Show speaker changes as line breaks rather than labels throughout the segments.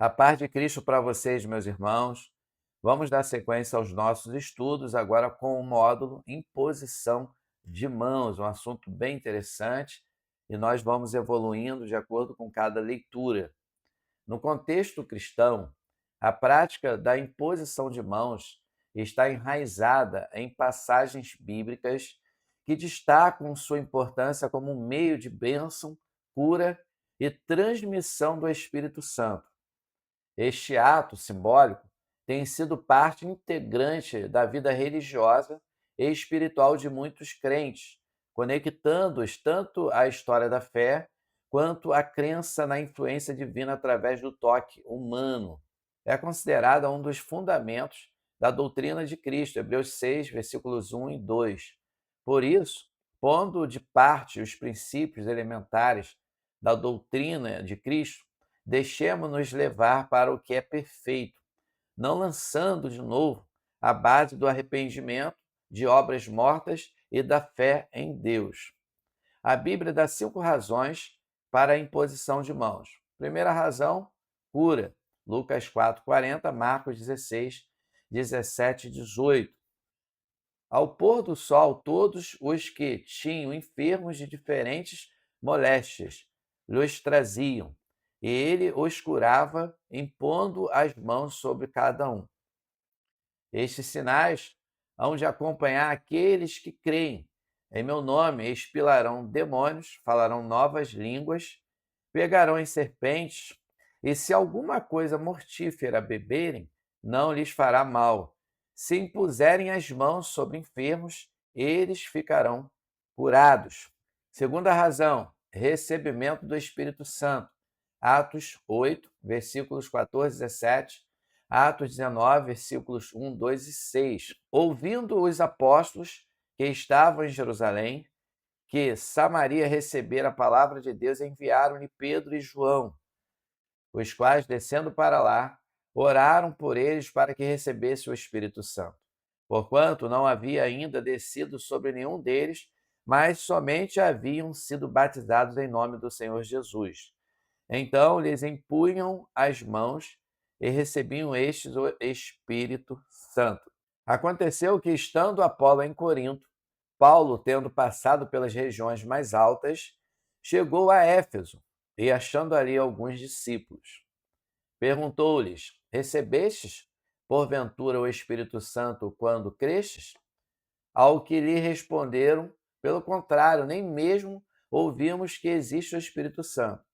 A paz de Cristo para vocês, meus irmãos. Vamos dar sequência aos nossos estudos, agora com o módulo Imposição de Mãos, um assunto bem interessante, e nós vamos evoluindo de acordo com cada leitura. No contexto cristão, a prática da imposição de mãos está enraizada em passagens bíblicas que destacam sua importância como um meio de bênção, cura e transmissão do Espírito Santo. Este ato simbólico tem sido parte integrante da vida religiosa e espiritual de muitos crentes, conectando-os tanto à história da fé quanto à crença na influência divina através do toque humano. É considerada um dos fundamentos da doutrina de Cristo, Hebreus 6, versículos 1 e 2. Por isso, pondo de parte os princípios elementares da doutrina de Cristo, deixemo-nos levar para o que é perfeito, não lançando de novo a base do arrependimento, de obras mortas e da fé em Deus. A Bíblia dá 5 razões para a imposição de mãos. Primeira razão, cura. Lucas 4:40, Marcos 16, 17 e 18. Ao pôr do sol, todos os que tinham enfermos de diferentes moléstias lhes traziam, e ele os curava, impondo as mãos sobre cada um. Estes sinais hão de acompanhar aqueles que creem. Em meu nome expilarão demônios, falarão novas línguas, pegarão em serpentes, e se alguma coisa mortífera beberem, não lhes fará mal. Se impuserem as mãos sobre enfermos, eles ficarão curados. Segunda razão, recebimento do Espírito Santo. Atos 8, versículos 14 e 17, Atos 19, versículos 1, 2 e 6. Ouvindo os apóstolos que estavam em Jerusalém, que Samaria recebera a palavra de Deus, enviaram-lhe Pedro e João, os quais, descendo para lá, oraram por eles para que recebesse o Espírito Santo. Porquanto não havia ainda descido sobre nenhum deles, mas somente haviam sido batizados em nome do Senhor Jesus. Então lhes impunham as mãos e recebiam estes o Espírito Santo. Aconteceu que, estando Apolo em Corinto, Paulo, tendo passado pelas regiões mais altas, chegou a Éfeso e, achando ali alguns discípulos, perguntou-lhes: Recebestes, porventura, o Espírito Santo quando crestes? Ao que lhe responderam: Pelo contrário, nem mesmo ouvimos que existe o Espírito Santo.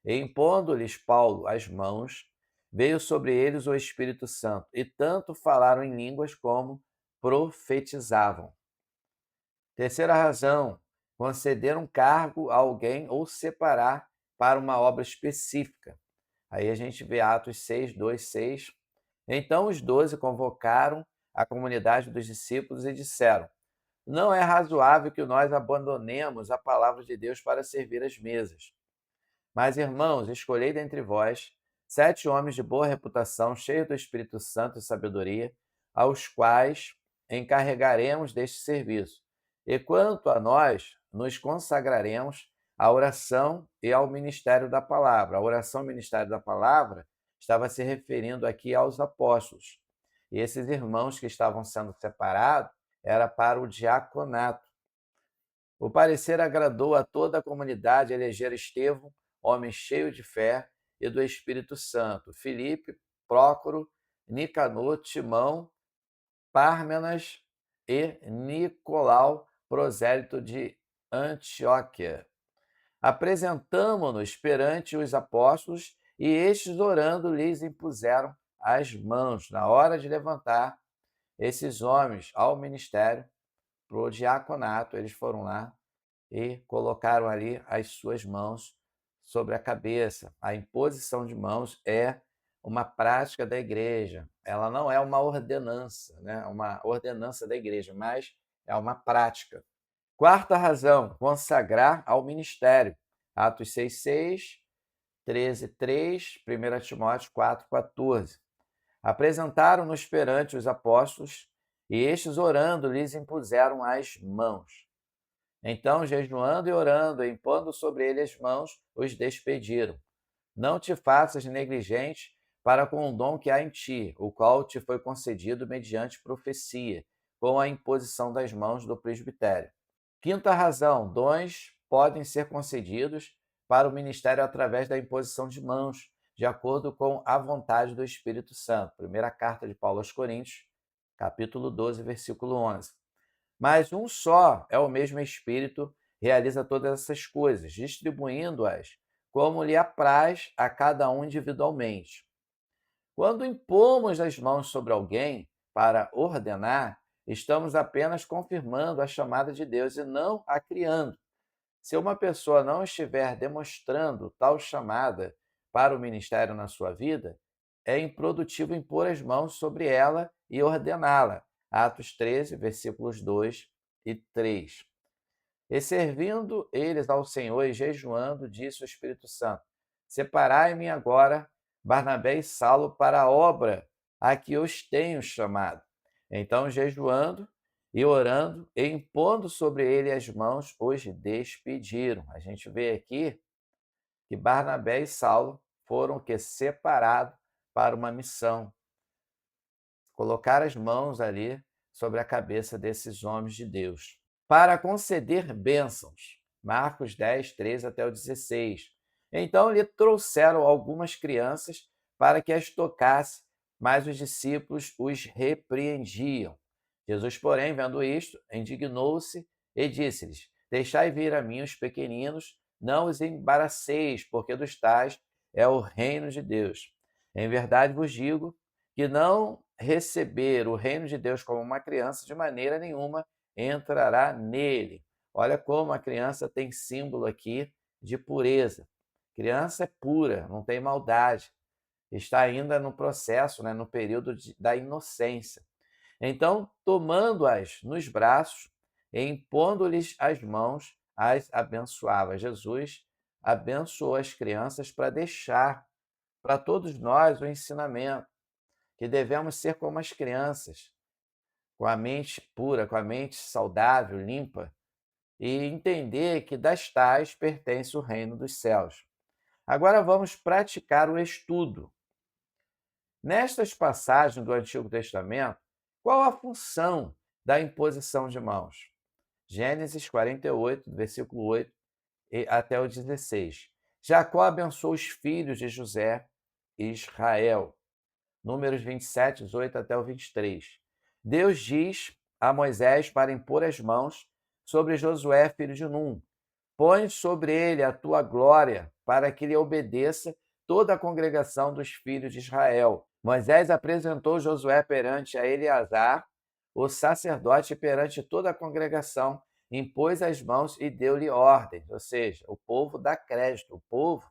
E impondo-lhes Paulo as mãos, veio sobre eles o Espírito Santo, e tanto falaram em línguas como profetizavam. Terceira razão, conceder um cargo a alguém ou separar para uma obra específica. Aí a gente vê Atos 6, 2, 6. Então os 12 convocaram a comunidade dos discípulos e disseram: Não é razoável que nós abandonemos a palavra de Deus para servir as mesas. Mas, irmãos, escolhei dentre vós 7 homens de boa reputação, cheios do Espírito Santo e sabedoria, aos quais encarregaremos deste serviço. E quanto a nós, nos consagraremos à oração e ao ministério da palavra. A oração e o ministério da palavra estava se referindo aqui aos apóstolos. E esses irmãos que estavam sendo separados era para o diaconato. O parecer agradou a toda a comunidade eleger Estevão, homem cheio de fé e do Espírito Santo, Filipe, Prócoro, Nicanor, Timão, Pármenas e Nicolau, prosélito de Antioquia. Apresentamo-nos perante os apóstolos e estes, orando, lhes impuseram as mãos. Na hora de levantar esses homens ao ministério, para o diaconato, eles foram lá e colocaram ali as suas mãos sobre a cabeça. A imposição de mãos é uma prática da igreja. Ela não é uma ordenança, né? Uma ordenança da igreja, mas é uma prática. Quarta razão, consagrar ao ministério. Atos 6:6, 13:3, 1 Timóteo 4:14. Apresentaram-nos perante os apóstolos e estes, orando, lhes impuseram as mãos. Então, jejuando e orando, e impondo sobre ele as mãos, os despediram. Não te faças negligente para com o dom que há em ti, o qual te foi concedido mediante profecia, com a imposição das mãos do presbitério. Quinta razão: dons podem ser concedidos para o ministério através da imposição de mãos, de acordo com a vontade do Espírito Santo. Primeira carta de Paulo aos Coríntios, capítulo 12, versículo 11. Mas um só é o mesmo Espírito, realiza todas essas coisas, distribuindo-as como lhe apraz a cada um individualmente. Quando impomos as mãos sobre alguém para ordenar, estamos apenas confirmando a chamada de Deus e não a criando. Se uma pessoa não estiver demonstrando tal chamada para o ministério na sua vida, é improdutivo impor as mãos sobre ela e ordená-la. Atos 13, versículos 2 e 3. E servindo eles ao Senhor e jejuando, disse o Espírito Santo: Separai-me agora Barnabé e Saulo para a obra a que os tenho chamado. Então, jejuando e orando e impondo sobre ele as mãos, os despediram. A gente vê aqui que Barnabé e Saulo foram separados para uma missão. Colocar as mãos ali sobre a cabeça desses homens de Deus para conceder bênçãos. Marcos 10, 13 até o 16. Então lhe trouxeram algumas crianças para que as tocasse, mas os discípulos os repreendiam. Jesus, porém, vendo isto, indignou-se e disse-lhes: Deixai vir a mim os pequeninos, não os embaraceis, porque dos tais é o reino de Deus. Em verdade vos digo que não receber o reino de Deus como uma criança, de maneira nenhuma entrará nele. Olha como a criança tem símbolo aqui de pureza. Criança é pura, não tem maldade. Está ainda no processo, no período da inocência. Então, tomando-as nos braços e impondo-lhes as mãos, as abençoava. Jesus abençoou as crianças para deixar para todos nós o ensinamento que devemos ser como as crianças, com a mente pura, com a mente saudável, limpa, e entender que das tais pertence o reino dos céus. Agora vamos praticar o estudo. Nestas passagens do Antigo Testamento, qual a função da imposição de mãos? Gênesis 48, versículo 8 até o 16. Jacó abençoou os filhos de José e Israel. Números 27, 18 até o 23. Deus diz a Moisés para impor as mãos sobre Josué, filho de Num. Põe sobre ele a tua glória, para que lhe obedeça toda a congregação dos filhos de Israel. Moisés apresentou Josué perante a Eleazar, o sacerdote, e perante toda a congregação, impôs as mãos e deu-lhe ordens. Ou seja, o povo dá crédito, o povo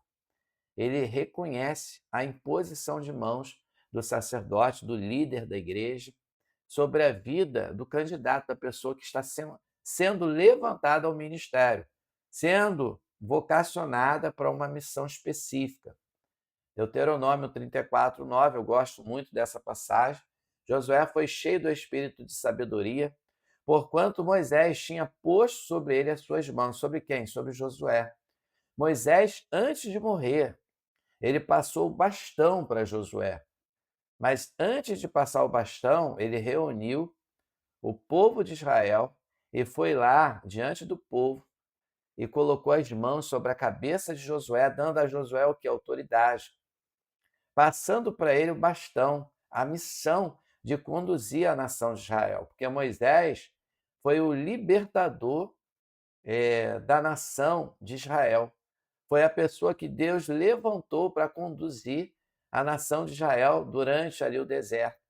ele reconhece a imposição de mãos do sacerdote, do líder da igreja, sobre a vida do candidato, da pessoa que está sendo levantada ao ministério, sendo vocacionada para uma missão específica. Deuteronômio 34, 9, eu gosto muito dessa passagem. Josué foi cheio do espírito de sabedoria, porquanto Moisés tinha posto sobre ele as suas mãos. Sobre quem? Sobre Josué. Moisés, antes de morrer, ele passou o bastão para Josué. Mas antes de passar o bastão, ele reuniu o povo de Israel e foi lá diante do povo e colocou as mãos sobre a cabeça de Josué, dando a Josué o que? Autoridade. Passando para ele o bastão, a missão de conduzir a nação de Israel. Porque Moisés foi o libertador da nação de Israel. Foi a pessoa que Deus levantou para conduzir a nação de Israel durante ali o deserto.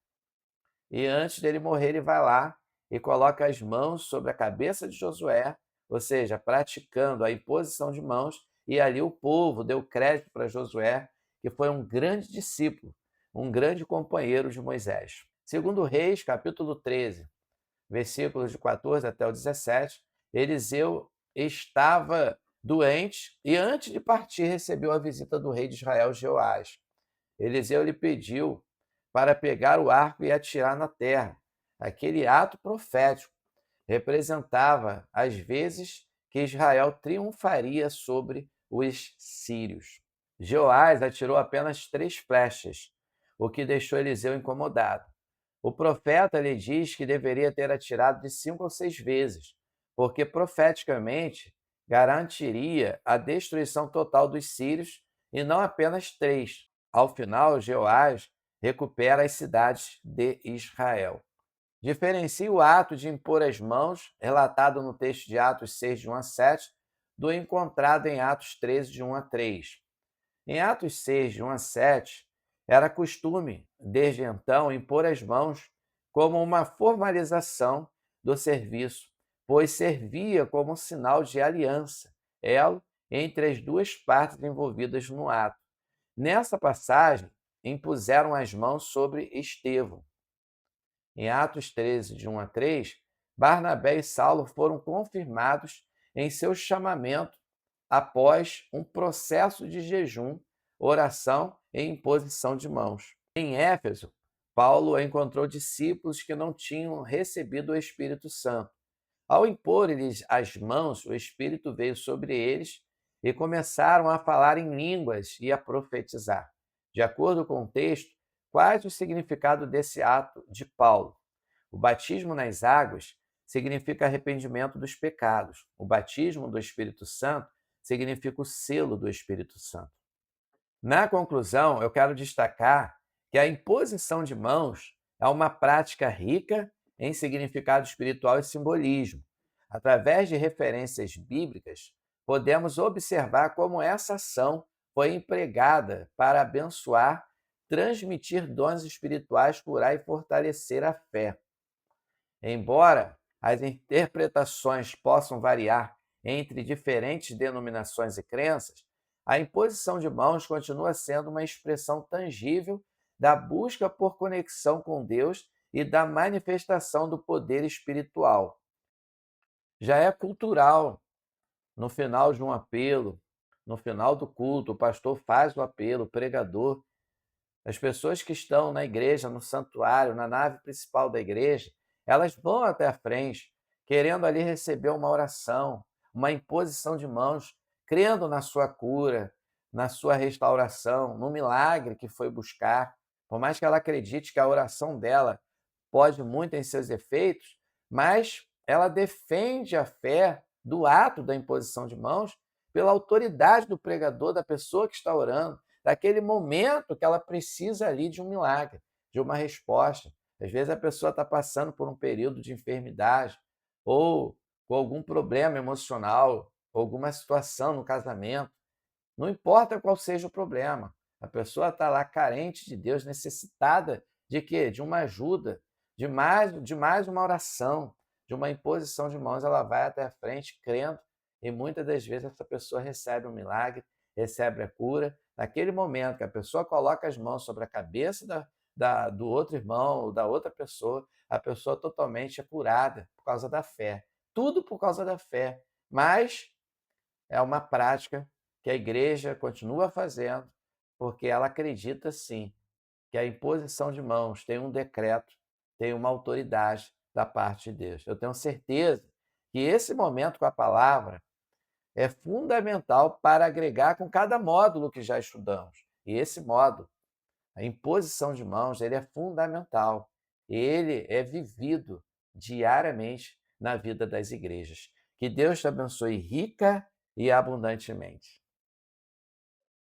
E antes dele morrer, ele vai lá e coloca as mãos sobre a cabeça de Josué, ou seja, praticando a imposição de mãos, e ali o povo deu crédito para Josué, que foi um grande discípulo, um grande companheiro de Moisés. Segundo Reis, capítulo 13, versículos de 14 até o 17, Eliseu estava doente e antes de partir recebeu a visita do rei de Israel, Jeoás. Eliseu lhe pediu para pegar o arco e atirar na terra. Aquele ato profético representava as vezes que Israel triunfaria sobre os sírios. Jeoás atirou apenas 3 flechas, o que deixou Eliseu incomodado. O profeta lhe diz que deveria ter atirado de 5 ou 6 vezes, porque profeticamente garantiria a destruição total dos sírios e não apenas 3. Ao final, Jeoás recupera as cidades de Israel. Diferencia o ato de impor as mãos, relatado no texto de Atos 6, de 1 a 7, do encontrado em Atos 13, de 1 a 3. Em Atos 6, de 1 a 7, era costume, desde então, impor as mãos como uma formalização do serviço, pois servia como um sinal de aliança, elo entre as duas partes envolvidas no ato. Nessa passagem, impuseram as mãos sobre Estevão. Em Atos 13, de 1 a 3, Barnabé e Saulo foram confirmados em seu chamamento após um processo de jejum, oração e imposição de mãos. Em Éfeso, Paulo encontrou discípulos que não tinham recebido o Espírito Santo. Ao impor-lhes as mãos, o Espírito veio sobre eles e começaram a falar em línguas e a profetizar. De acordo com o texto, qual o significado desse ato de Paulo? O batismo nas águas significa arrependimento dos pecados. O batismo do Espírito Santo significa o selo do Espírito Santo. Na conclusão, eu quero destacar que a imposição de mãos é uma prática rica em significado espiritual e simbolismo. Através de referências bíblicas, podemos observar como essa ação foi empregada para abençoar, transmitir dons espirituais, curar e fortalecer a fé. Embora as interpretações possam variar entre diferentes denominações e crenças, a imposição de mãos continua sendo uma expressão tangível da busca por conexão com Deus e da manifestação do poder espiritual. Já é cultural. No final de um apelo, no final do culto, o pastor faz o apelo, o pregador. As pessoas que estão na igreja, no santuário, na nave principal da igreja, elas vão até a frente, querendo ali receber uma oração, uma imposição de mãos, crendo na sua cura, na sua restauração, no milagre que foi buscar. Por mais que ela acredite que a oração dela pode muito em seus efeitos, mas ela defende a fé do ato da imposição de mãos pela autoridade do pregador, da pessoa que está orando, daquele momento que ela precisa ali de um milagre, de uma resposta. Às vezes a pessoa está passando por um período de enfermidade ou com algum problema emocional, alguma situação no casamento. Não importa qual seja o problema, a pessoa está lá carente de Deus, necessitada de quê? De uma ajuda, de mais uma oração, de uma imposição de mãos. Ela vai até a frente crendo e muitas das vezes essa pessoa recebe um milagre, recebe a cura. Naquele momento que a pessoa coloca as mãos sobre a cabeça do outro irmão ou da outra pessoa, a pessoa totalmente é curada por causa da fé. Tudo por causa da fé. Mas é uma prática que a igreja continua fazendo, porque ela acredita sim que a imposição de mãos tem um decreto, tem uma autoridade da parte de Deus. Eu tenho certeza que esse momento com a palavra é fundamental para agregar com cada módulo que já estudamos. E esse módulo, a imposição de mãos, ele é fundamental. Ele é vivido diariamente na vida das igrejas. Que Deus te abençoe rica e abundantemente.